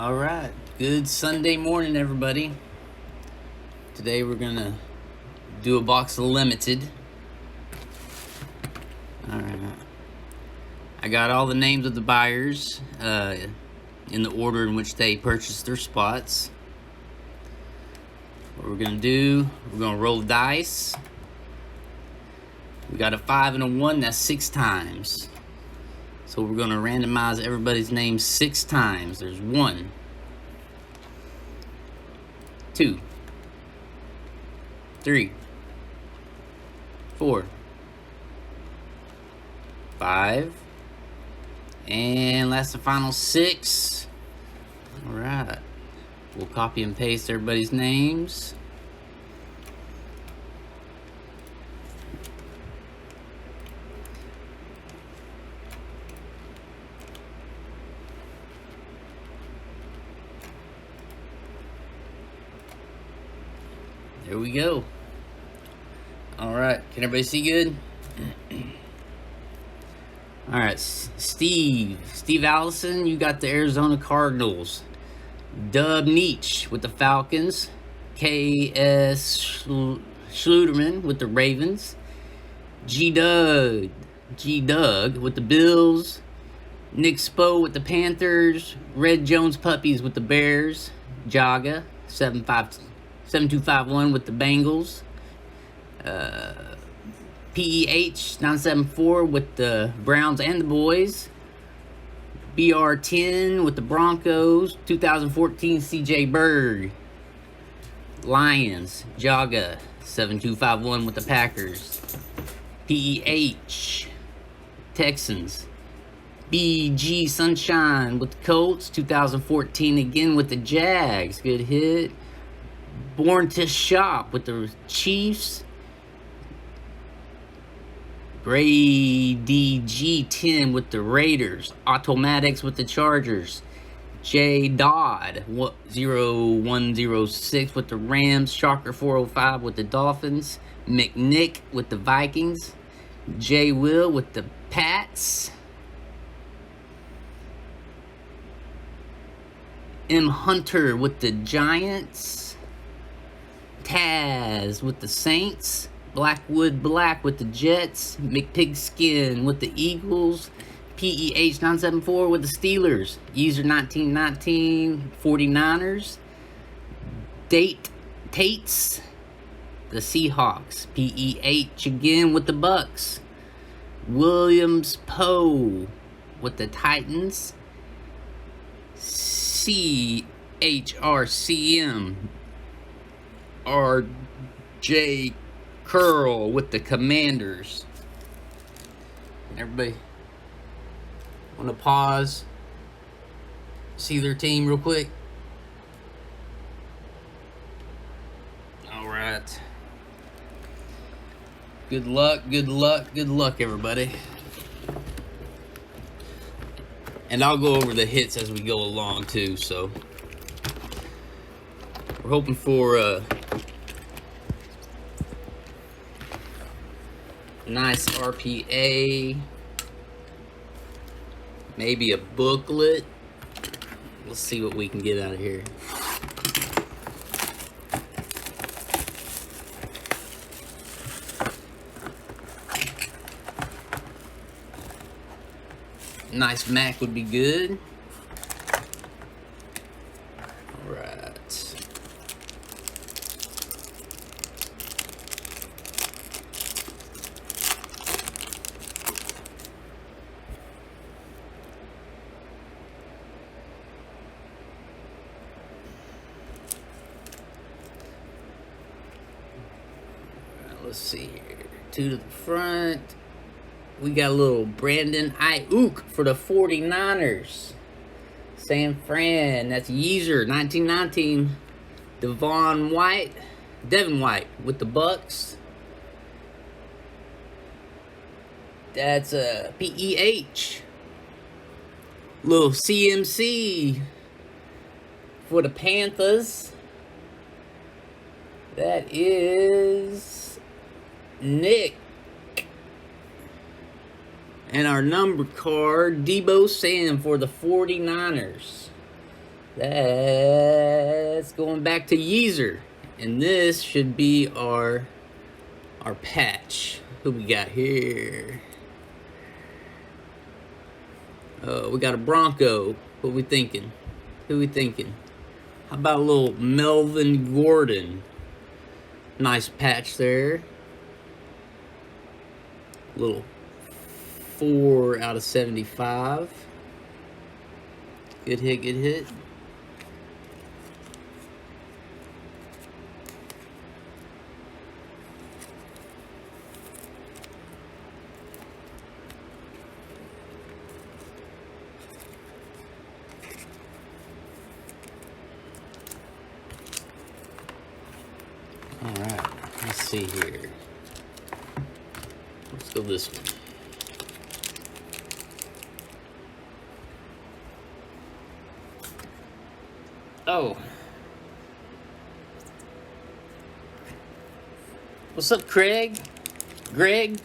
All right. Good Sunday morning, everybody. Today we're going to do a box of limited. All right. I got all the names of the buyers in the order in which they purchased their spots. What we're going to do, we're going to roll the dice. We got a 5 and a 1, that's 6 times. So we're going to randomize everybody's name 6 times. There's 1, 2, 3, 4, 5, and last and final 6. All right. We'll copy and paste everybody's names. There we go. All right. Can everybody see good? All right. Steve Allison, you got the Arizona Cardinals. Dub Nietzsche with the Falcons. K.S. Schluterman with the Ravens. G. Doug with the Bills. Nick Spo with the Panthers. Red Jones Puppies with the Bears. Jaga 7251 with the Bengals. PEH 974 with the Browns and the Boys. BR10 with the Broncos. 2014 CJ Berg. Lions. Jaga 7251 with the Packers. PEH Texans. BG Sunshine with the Colts. 2014 again with the Jags. Good hit. Born to Shop with the Chiefs. Brady G10 with the Raiders. Automatics with the Chargers. J. Dodd 0106 with the Rams. Shocker 405 with the Dolphins. McNick with the Vikings. J. Will with the Pats. M. Hunter with the Giants. Taz with the Saints. Blackwood Black with the Jets. McPigskin with the Eagles. PEH 974 with the Steelers. User 1919 49ers. Tates the Seahawks. PEH again with the Bucks. Williams Poe with the Titans. CHRCM RJ Curl with the Commanders. Everybody want to pause, see their team real quick? All right. Good luck, everybody. And I'll go over the hits as we go along too, so we're hoping for a nice RPA, maybe a booklet. Let's see what we can get out of here. Nice Mac would be good. All right. Let's see here. 2 to the front. We got a little Brandon Ayuk for the 49ers. San Fran. That's Yeezer 1919. Devin White with the Bucks. That's a PEH. Little CMC for the Panthers. That is Nick. And our number card, Debo Sam for the 49ers. That's going back to Yeezer. And this should be our patch. Who we got here? We got a Bronco. What we thinking? Who we thinking? How about a little Melvin Gordon? Nice patch there. Little 4 out of 75. Good hit, good hit. Alright, let's see here. Let's go this one. Oh. What's up, Craig? Greg?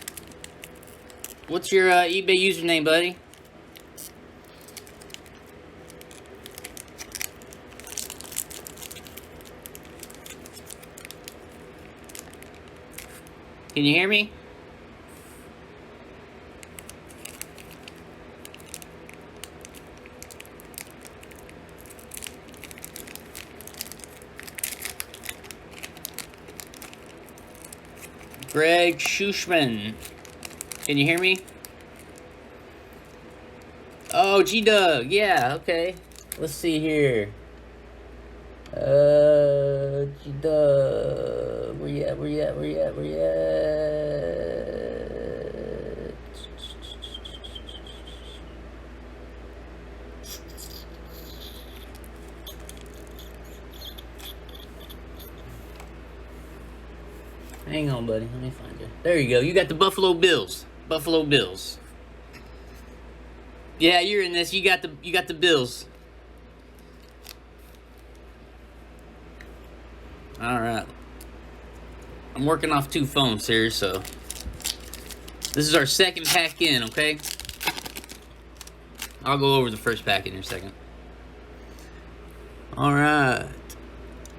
What's your eBay username, buddy? Can you hear me? Greg Schuschman. Can you hear me? Oh, G-Dug. Yeah, okay. Let's see here. G-Dug. Where you at? Where you at? Where you at? Where you at? Hang on, buddy. Let me find you. There you go. You got the Buffalo Bills. Buffalo Bills. Yeah, you're in this. You got the Bills. All right. I'm working off 2 phones here, so this is our second pack in, okay? I'll go over the first pack in a second. All right.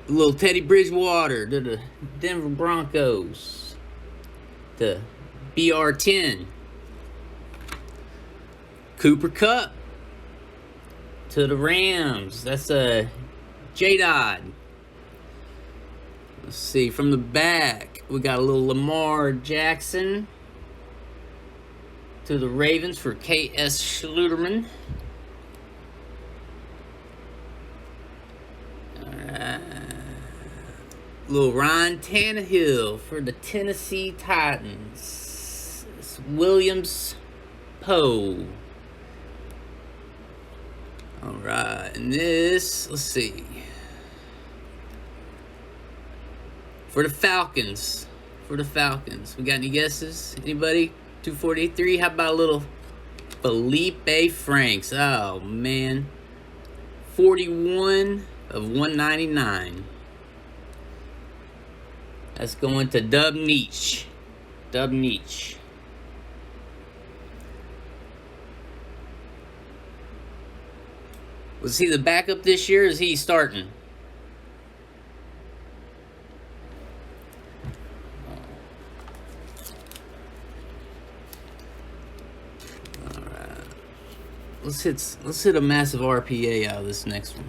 A little Teddy Bridgewater to the Denver Broncos. The BR10. Cooper Kupp to the Rams. That's a J-Dod. Let's see, from the back, we got a little Lamar Jackson to the Ravens for K.S. Schluterman. Little Ryan Tannehill for the Tennessee Titans. It's Williams Poe. Alright, and this, let's see. For the Falcons. We got any guesses? Anybody? 243? How about a little Felipe Franks? Oh, man. 41 of 199. That's going to Dub Neach. Was he the backup this year, or is he starting? Alright. Let's hit a massive RPA out of this next one.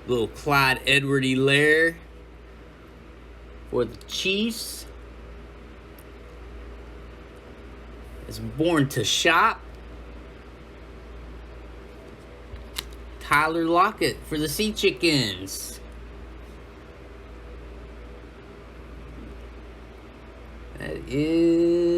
Little Clyde Edwards-Helaire for the Chiefs. Is born to shop. Tyler Lockett for the Sea Chickens. That is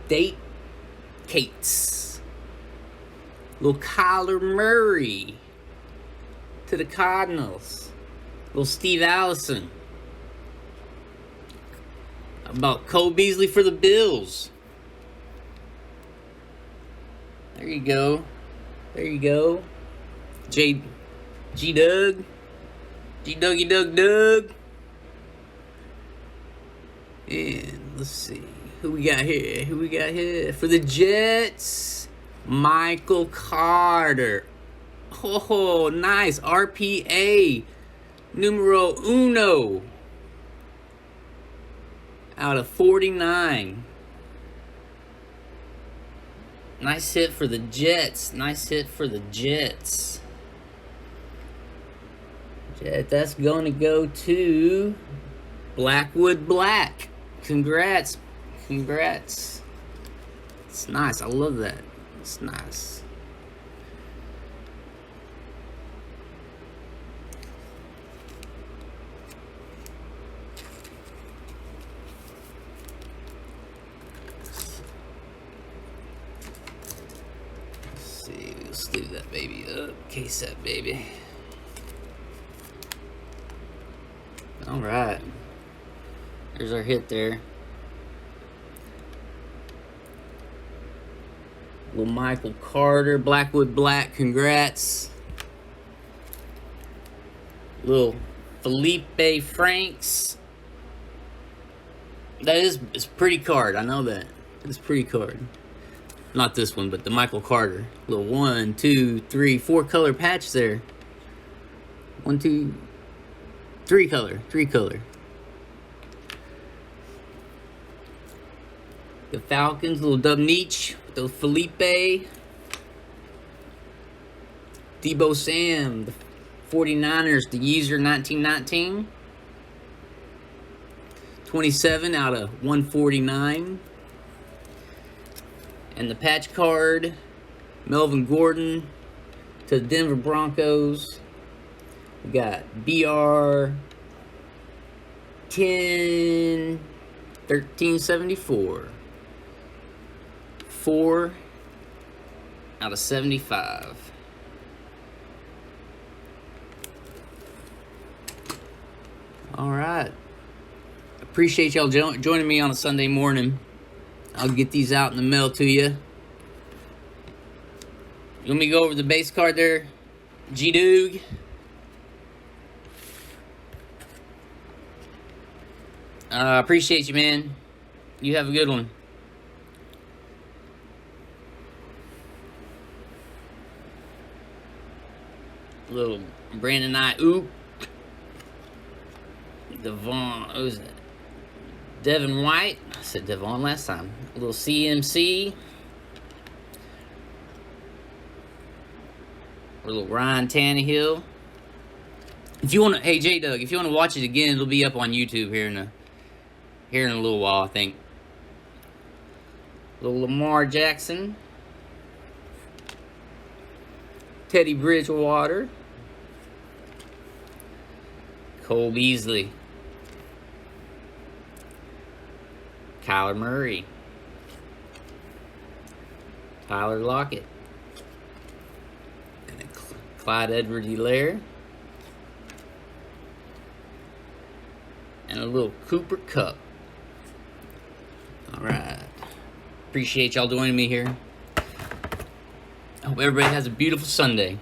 Date Cates. Little Kyler Murray to the Cardinals. Little Steve Allison. How about Cole Beasley for the Bills? There you go. There you go. G Doug. G Dougie Doug. And let's see. Who we got here? For the Jets, Michael Carter. Oh, nice. RPA. Numero uno. Out of 49. Nice hit for the Jets. That's going to go to Blackwood Black. Congrats. It's nice. I love that. It's nice. Let's see. Let's leave that baby up. Case that baby. All right. There's our hit there. Little Michael Carter, Blackwood Black, congrats. Little Felipe Franks. It's a pretty card, I know that. It's a pretty card. Not this one, but the Michael Carter. Little 1, 2, 3, 4 color patch there. 1, 2, 3 color. The Falcons, little Dub Nietzsche, the Felipe, Debo Sam, the 49ers, the Yeezer 1919, 27 out of 149, and the patch card, Melvin Gordon to the Denver Broncos. We got BR 1374. 4 out of 75. All right. Appreciate y'all joining me on a Sunday morning. I'll get these out in the mail to you. Let me go over the base card there. G-Doog. Appreciate you, man. You have a good one. Little Brandon Ayuk. Devon, what was that? Devin White. I said Devon last time. A little CMC. A little Ryan Tannehill. If you want to, hey J Doug, if you want to watch it again, it'll be up on YouTube here in a little while, I think. Little Lamar Jackson. Teddy Bridgewater. Cole Beasley. Kyler Murray. Tyler Lockett. And a Clyde Edwards-Helaire. And a little Cooper Kupp. Alright. Appreciate y'all joining me here. I hope everybody has a beautiful Sunday.